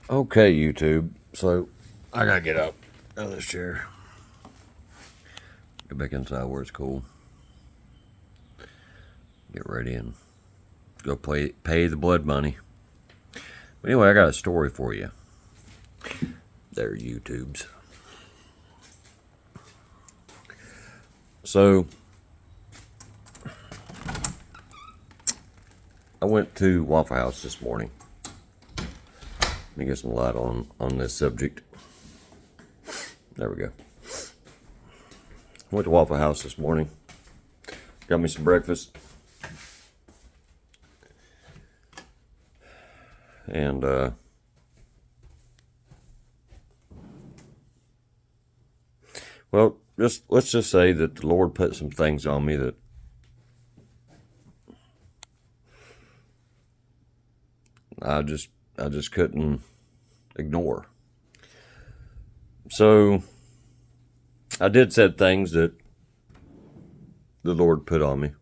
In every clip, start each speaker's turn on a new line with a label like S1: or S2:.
S1: Okay, YouTube. So I gotta get up out of this chair. Go back inside where it's cool. Get ready and go pay the blood money. But anyway, I got a story for you. There, YouTubes. So I went to Waffle House this morning. Let me get some light on this subject. There we go. Went to Waffle House this morning. Got me some breakfast. And well, let's just say that the Lord put some things on me that I just couldn't ignore. So I did said things that the Lord put on me.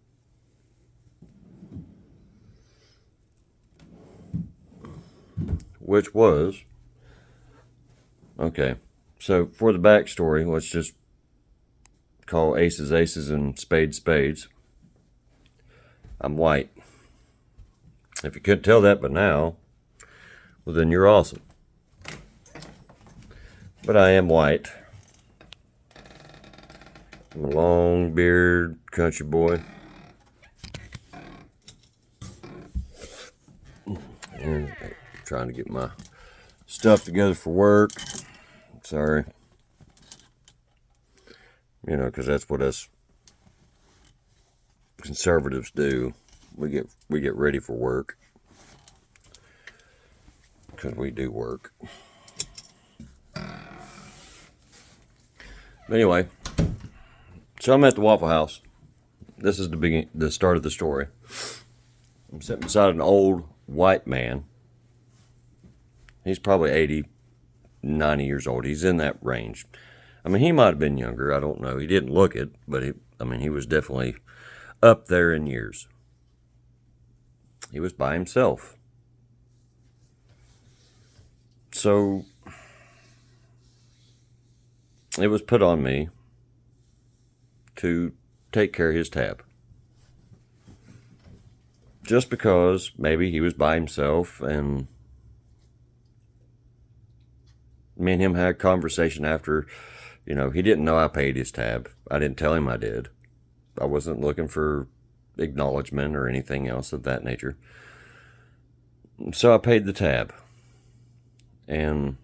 S1: Which was, okay, so for the backstory, let's just call aces aces and spades spades. I'm white. If you couldn't tell that by now, well then you're awesome. But I am white. I'm a long beard country boy. And I'm trying to get my stuff together for work. Sorry. You know, because that's what us conservatives do. We get ready for work. Because we do work. But anyway, so I'm at the Waffle House. This is the start of the story. I'm sitting beside an old white man. He's probably 80, 90 years old. He's in that range. I mean, he might have been younger. I don't know. He didn't look it, but he was definitely up there in years. He was by himself. So it was put on me to take care of his tab. Just because maybe he was by himself and me and him had a conversation after, he didn't know I paid his tab. I didn't tell him I did. I wasn't looking for acknowledgement or anything else of that nature. So I paid the tab. And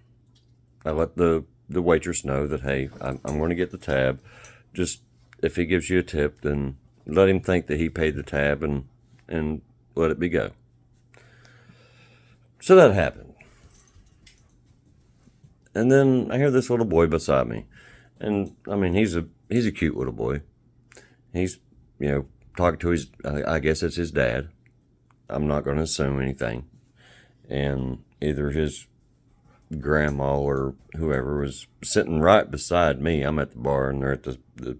S1: I let the waitress know that, hey, I'm going to get the tab. Just if he gives you a tip, then let him think that he paid the tab and let it be go. So that happened. And then I hear this little boy beside me. And I mean, he's a cute little boy. He's, talking to his, I guess it's his dad. I'm not going to assume anything. And either his grandma or whoever was sitting right beside me. I'm at the bar and they're at the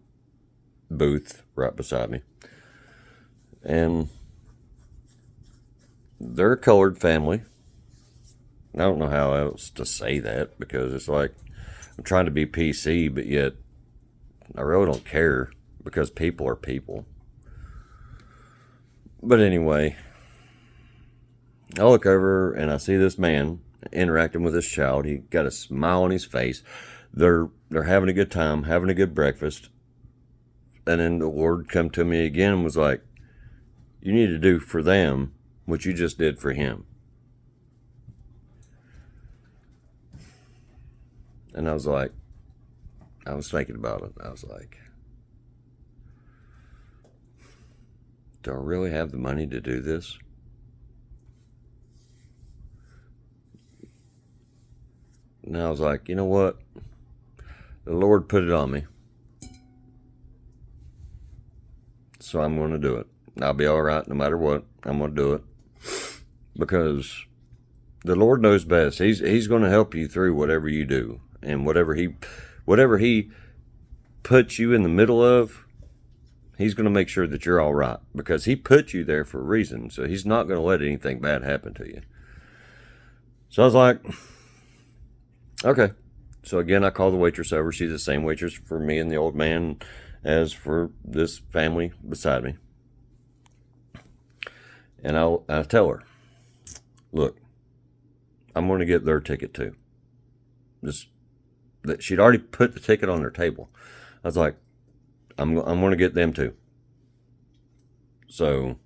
S1: booth right beside me. And they're a colored family. I don't know how else to say that because it's like I'm trying to be PC, but yet I really don't care because people are people. But anyway, I look over and I see this man interacting with this child. He got a smile on his face. They're having a good time, having a good breakfast. And then the Lord come to me again and was like, you need to do for them what you just did for him. And I was thinking about it. I was like, do I really have the money to do this? And I was like, you know what? The Lord put it on me. So I'm going to do it. I'll be all right no matter what. I'm going to do it. Because the Lord knows best. He's going to help you through whatever you do. And whatever he puts you in the middle of, he's going to make sure that you're all right. Because he put you there for a reason. So he's not going to let anything bad happen to you. So I was like, Okay. So again, I call the waitress over. She's the same waitress for me and the old man as for this family beside me. And I tell her, look, I'm going to get their ticket too. Just that she'd already put the ticket on their table. I was like, I'm going to get them too. So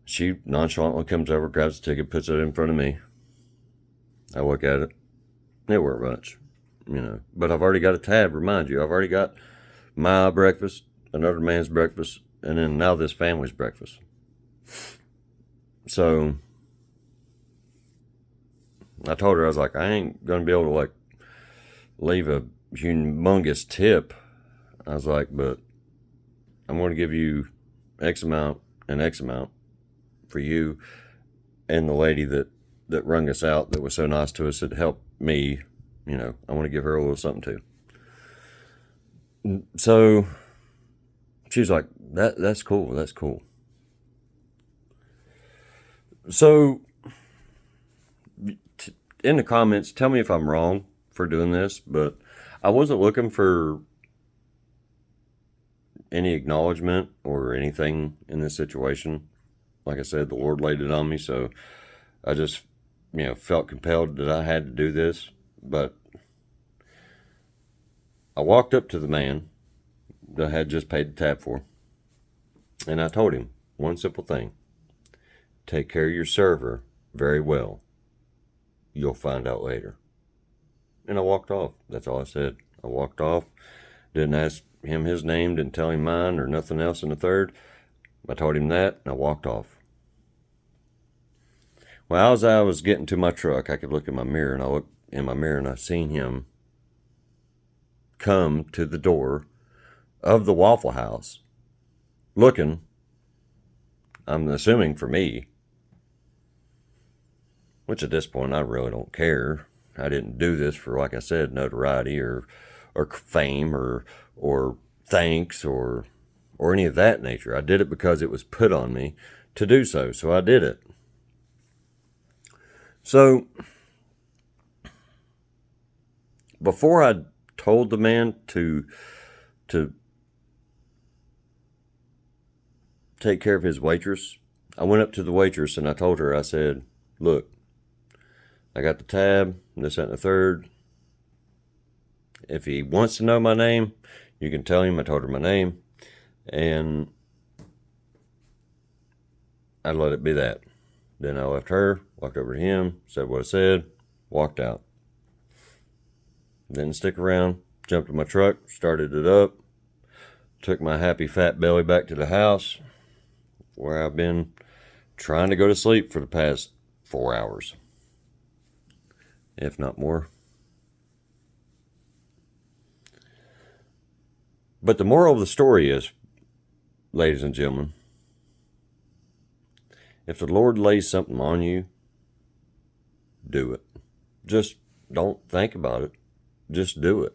S1: she nonchalantly comes over, grabs the ticket, puts it in front of me. I look at it. It weren't much, But I've already got a tab. Remind you, I've already got my breakfast, another man's breakfast, and then now this family's breakfast. So I told her, I was like, I ain't gonna be able to leave a humongous tip. I was like, but I'm going to give you X amount and X amount for you and the lady that wrung us out, that was so nice to us, that helped me. I want to give her a little something too. So she's like, that's cool. That's cool. So in the comments, tell me if I'm wrong for doing this, but I wasn't looking for any acknowledgement or anything in this situation. Like I said, the Lord laid it on me, so I just, felt compelled that I had to do this. But I walked up to the man that I had just paid the tab for, and I told him one simple thing: take care of your server very well. You'll find out later. And I walked off. That's all I said. I walked off. Didn't ask him his name, didn't tell him mine or nothing else in the third. I told him that, and I walked off. Well, as I was getting to my truck, I could look in my mirror, and I looked in my mirror, and I seen him come to the door of the Waffle House, looking, I'm assuming, for me, which at this point I really don't care. I didn't do this for, like I said, notoriety or fame or thanks or any of that nature. I did it because it was put on me to do so. So I did it. So before I told the man to take care of his waitress, I went up to the waitress and I told her, I said, look, I got the tab, this, that, and the third. If he wants to know my name, you can tell him I told her my name, and I let it be that. Then I left her, walked over to him, said what I said, walked out. Didn't stick around, jumped in my truck, started it up, took my happy fat belly back to the house, where I've been trying to go to sleep for the past 4 hours, if not more. But the moral of the story is, ladies and gentlemen, if the Lord lays something on you, do it. Just don't think about it. Just do it.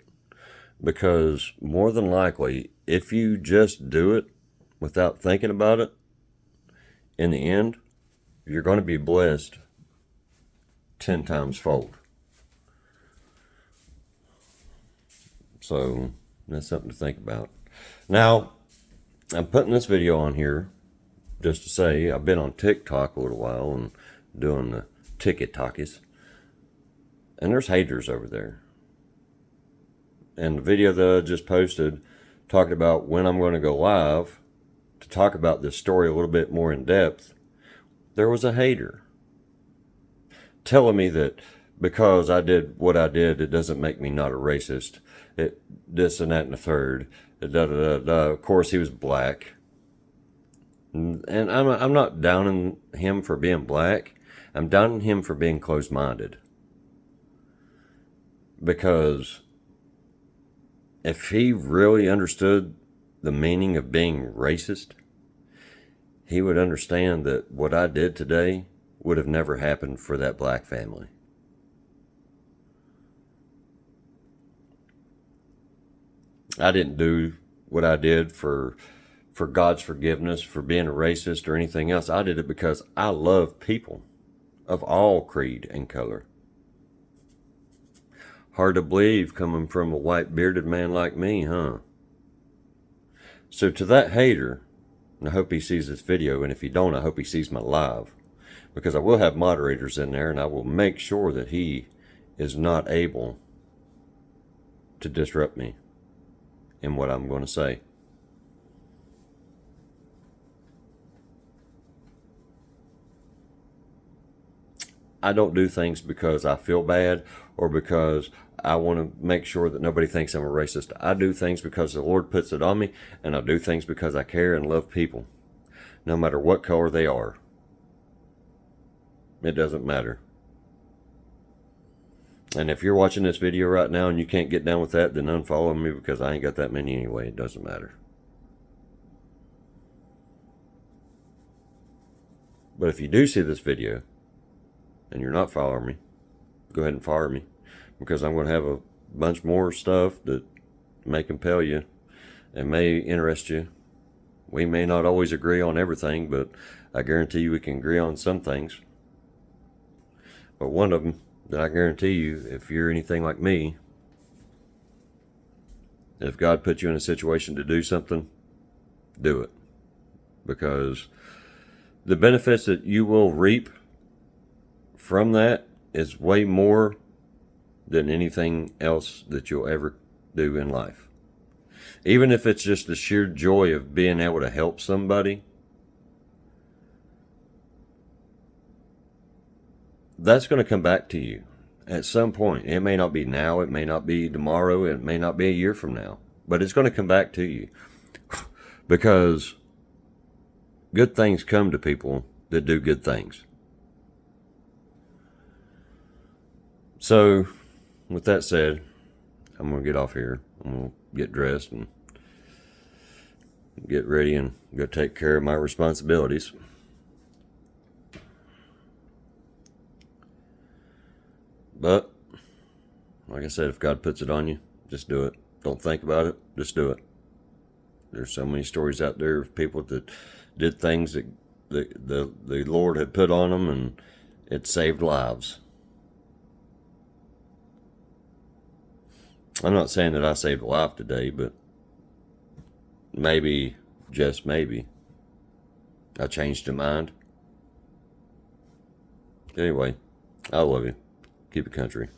S1: Because more than likely, if you just do it without thinking about it, in the end, you're going to be blessed 10 times fold. So that's something to think about. Now, I'm putting this video on here just to say I've been on TikTok a little while and doing the ticket talkies. And there's haters over there. And the video that I just posted talked about when I'm going to go live to talk about this story a little bit more in depth. There was a hater telling me that because I did what I did, it doesn't make me not a racist. This and that and the third. Of course, he was black. And I'm not downing him for being black. I'm downing him for being closed-minded. Because if he really understood the meaning of being racist, he would understand that what I did today would have never happened for that black family. I didn't do what I did for God's forgiveness, for being a racist or anything else. I did it because I love people of all creed and color. Hard to believe coming from a white bearded man like me, huh? So to that hater, and I hope he sees this video, and if he don't, I hope he sees my live, because I will have moderators in there, and I will make sure that he is not able to disrupt me in what I'm going to say. I don't do things because I feel bad or because I want to make sure that nobody thinks I'm a racist. I do things because the Lord puts it on me, and I do things because I care and love people, no matter what color they are. It doesn't matter. And if you're watching this video right now and you can't get down with that, then unfollow me, because I ain't got that many anyway. It doesn't matter. But if you do see this video and you're not following me, go ahead and follow me, because I'm going to have a bunch more stuff that may compel you and may interest you. We may not always agree on everything, but I guarantee you we can agree on some things. But one of them that I guarantee you, if you're anything like me, if God put you in a situation to do something, do it. Because the benefits that you will reap from that is way more than anything else that you'll ever do in life. Even if it's just the sheer joy of being able to help somebody, that's going to come back to you at some point. It may not be now, it may not be tomorrow, it may not be a year from now, but it's going to come back to you. Because good things come to people that do good things. So, with that said, I'm going to get off here. I'm going to get dressed and get ready and go take care of my responsibilities. But, like I said, if God puts it on you, just do it. Don't think about it, just do it. There's so many stories out there of people that did things that the Lord had put on them, and it saved lives. I'm not saying that I saved a life today, but maybe, just maybe, I changed your mind. Anyway, I love you. Keep it country.